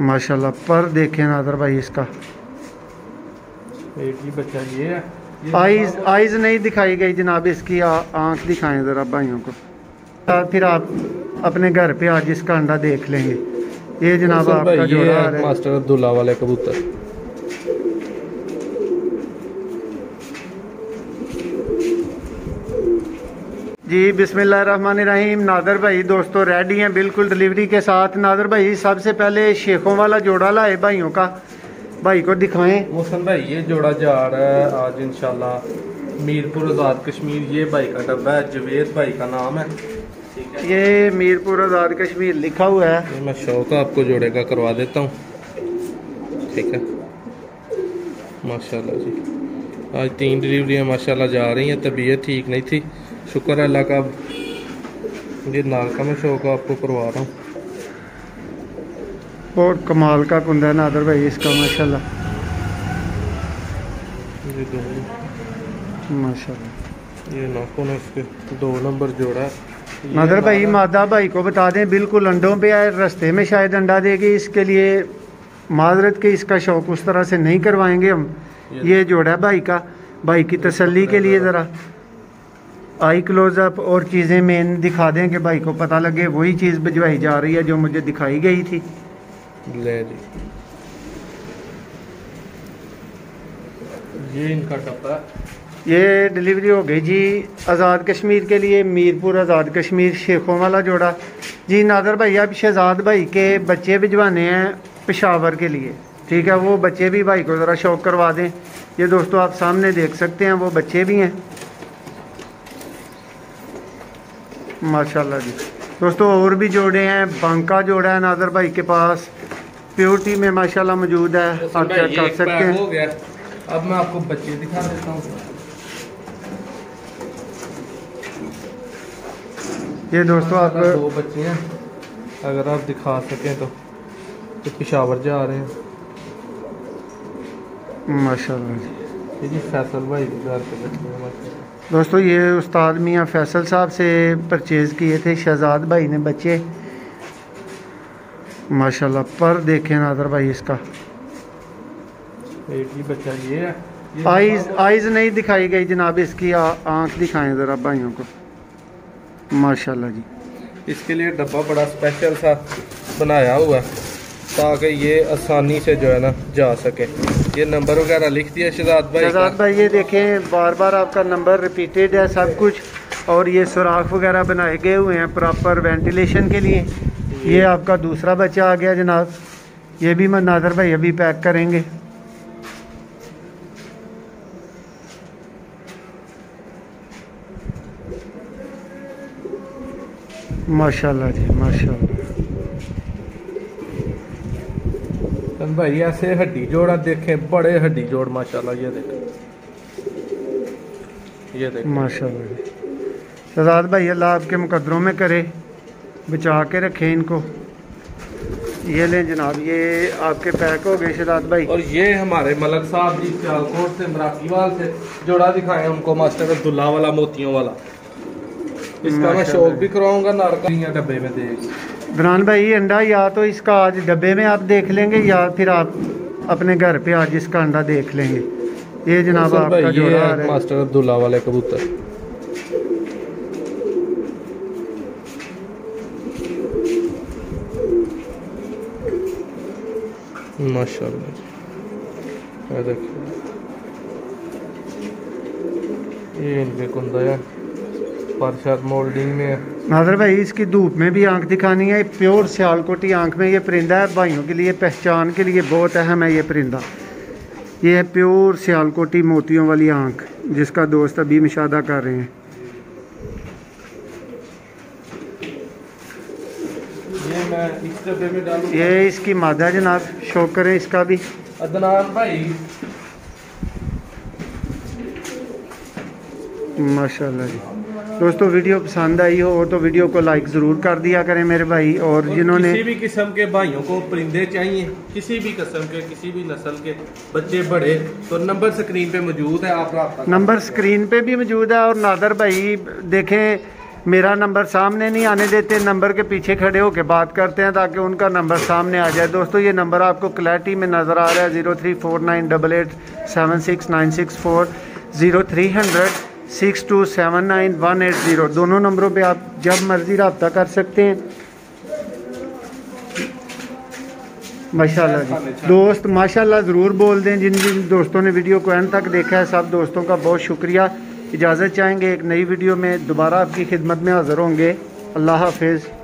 माशाल्लाह। पर देखें नादर भाई इसका एक ही बच्चा ये है। आइज नहीं दिखाई गई जनाब इसकी, आंख दिखाएं ज़रा भाइयों को। फिर आप अपने घर पे आज इसका अंडा देख लेंगे। ये जनाब आपका जोड़ा आ रहा है मास्टर अब्दुल्ला वाले कबूतर। जी बिस्मिल्लाहिर्रहमानिर्रहीम। नादर भाई दोस्तों रेडी हैं बिल्कुल डिलीवरी के साथ। नादर भाई सबसे पहले शेखों वाला जोड़ा लाए भाइयों का, भाई को दिखाएं। मोहसन भाई ये जोड़ा जा रहा है आज इंशाल्लाह मीरपुर आज़ाद कश्मीर। ये भाई का डब्बा है, जवेद भाई का नाम है। ठीक है, ये मीरपुर आज़ाद कश्मीर लिखा हुआ है। ये मैं शौक आपको जोड़े का करवा देता हूँ। ठीक है माशाल्लाह जी। आज 3 डिलीवरियाँ माशाल्लाह जा रही हैं। तबीयत ठीक नहीं थी, शुक्र है अल्लाह का। ये नाल का मैं शौक आपको करवा रहा हूँ। बहुत कमाल का कुंदा है नादर भाई इसका माशाल्लाह। ये दो माशाल्लाह ये नाखून है इसके 2 नंबर जोड़ा है। नादर भाई मादा भाई को बता दें बिल्कुल अंडों पे आए, रास्ते में शायद अंडा देगी, इसके लिए माजरत के इसका शौक उस तरह से नहीं करवाएंगे हम। ये जोड़ा है भाई का, भाई की तसल्ली के लिए ज़रा आई क्लोजअप और चीज़ें मेन दिखा दें कि भाई को पता लगे वही चीज़ भिजवाई जा रही है जो मुझे दिखाई गई थी। ले जी ये इनका डब्बा। ये डिलीवरी हो गई जी आज़ाद कश्मीर के लिए, मीरपुर आज़ाद कश्मीर शेखों वाला जोड़ा जी। नादर भाई अब शहजाद भाई के बच्चे भिजवाने हैं पेशावर के लिए। ठीक है, वो बच्चे भी भाई को ज़रा शौक करवा दें। ये दोस्तों आप सामने देख सकते हैं, वो बच्चे भी हैं माशाल्लाह जी। दोस्तों और भी जोड़े हैं, बांका जोड़ा है नादर भाई के पास, प्योरिटी में माशाल्लाह मौजूद है। आप चेक कर सकते हैं। हो गया। अब मैं आपको बच्चे दिखा देता हूँ। ये दोस्तों आप 2 बच्चे हैं, अगर आप दिखा सकें तो पेशावर जा रहे हैं माशाल्लाह जी। ये जी फैसल भाई के घर पे बच्चे हैं माशाल्लाह। दोस्तों ये उस्ताद मियाँ फैसल साहब से परचेज़ किए थे शहजाद भाई ने बच्चे माशाल्लाह। पर देखें नादर भाई इसका एक ही बच्चा ये है। आइज नहीं दिखाई गई जनाब इसकी, आंख दिखाएं ज़रा भाइयों को माशाल्लाह जी। इसके लिए डब्बा बड़ा स्पेशल सा बनाया हुआ है ताकि ये आसानी से जो है ना जा सके। ये नंबर वगैरह लिख दिया शहजाद भाई। ये देखें बार बार आपका नंबर रिपीटेड है सब कुछ, और ये सुराख वगैरह बनाए गए हुए हैं प्रॉपर वेंटिलेशन के लिए। ये आपका दूसरा बच्चा आ गया जनाब, ये भी मैं नादर भाई अभी पैक करेंगे। माशाल्लाह जी माशाल्लाह। भाई ऐसे हड्डी जोड़ा देखें, बड़े हड्डी जोड़ माशाल्लाह। ये देखें माशाल्लाह जी। शहजाद भाई अल्लाह आपके मुकद्दरों में करे, बचा के रखे इनको। ये लें जनाब, ये आपके पैक हो गए शहजाद भाई। और ये हमारे मलक साहब जी सियालकोट से मराकीवाल से जोड़ा दिखाए उनको मास्टर अब्दुल्ला वाला मोतियों वाला। इसका मैं शौक भी करवाऊंगा, नारका डब्बे में देगी। दरान भाई अंडा या तो इसका आज डब्बे में आप देख लेंगे या फिर आप अपने घर पे आज इसका अंडा देख लेंगे। ये जनाब आपका जोड़ा आ रहा है मास्टर अब्दुल्ला वाले कबूतर। माशाल्लाह देखिए ये इनके कुंदा है परशाद मोल्डिंग में। नादर भाई इसकी धूप में भी आंख दिखानी है। प्योर सियालकोटी आंख में ये परिंदा है, भाइयों के लिए पहचान के लिए बहुत अहम है ये परिंदा। ये है प्योर सियालकोटी मोतियों वाली आंख, जिसका दोस्त अभी मुशाहदा कर रहे हैं। ये मैं इस डब्बे में डालूं। ये इसकी मादा जनाब, शौक करें इसका भी। अदनान भाई माशाल्लाह जी। दोस्तों वीडियो पसंद आई हो तो वीडियो को लाइक ज़रूर कर दिया करें मेरे भाई। और जिन्होंने किसी भी किस्म के भाइयों को परिंदे चाहिए, किसी भी किस्म के, किसी भी नस्ल के, बच्चे बड़े, तो नंबर स्क्रीन पे मौजूद है, आप रब्ता नंबर स्क्रीन पे भी मौजूद है। और नादर भाई देखें मेरा नंबर सामने नहीं आने देते, नंबर के पीछे खड़े होकर बात करते हैं ताकि उनका नंबर सामने आ जाए। दोस्तों ये नंबर आपको क्लैरिटी में नज़र आ रहा है 0349887696 0300 6279 दोनों नंबरों पे आप जब मर्ज़ी रब्ता कर सकते हैं। माशाल्लाह जी दोस्त, माशाल्लाह ज़रूर बोल दें। जिन जिन दोस्तों ने वीडियो को एंड तक देखा है, सब दोस्तों का बहुत शुक्रिया। इजाज़त चाहेंगे, एक नई वीडियो में दोबारा आपकी खिदमत में हाज़िर होंगे। अल्लाह हाफिज़।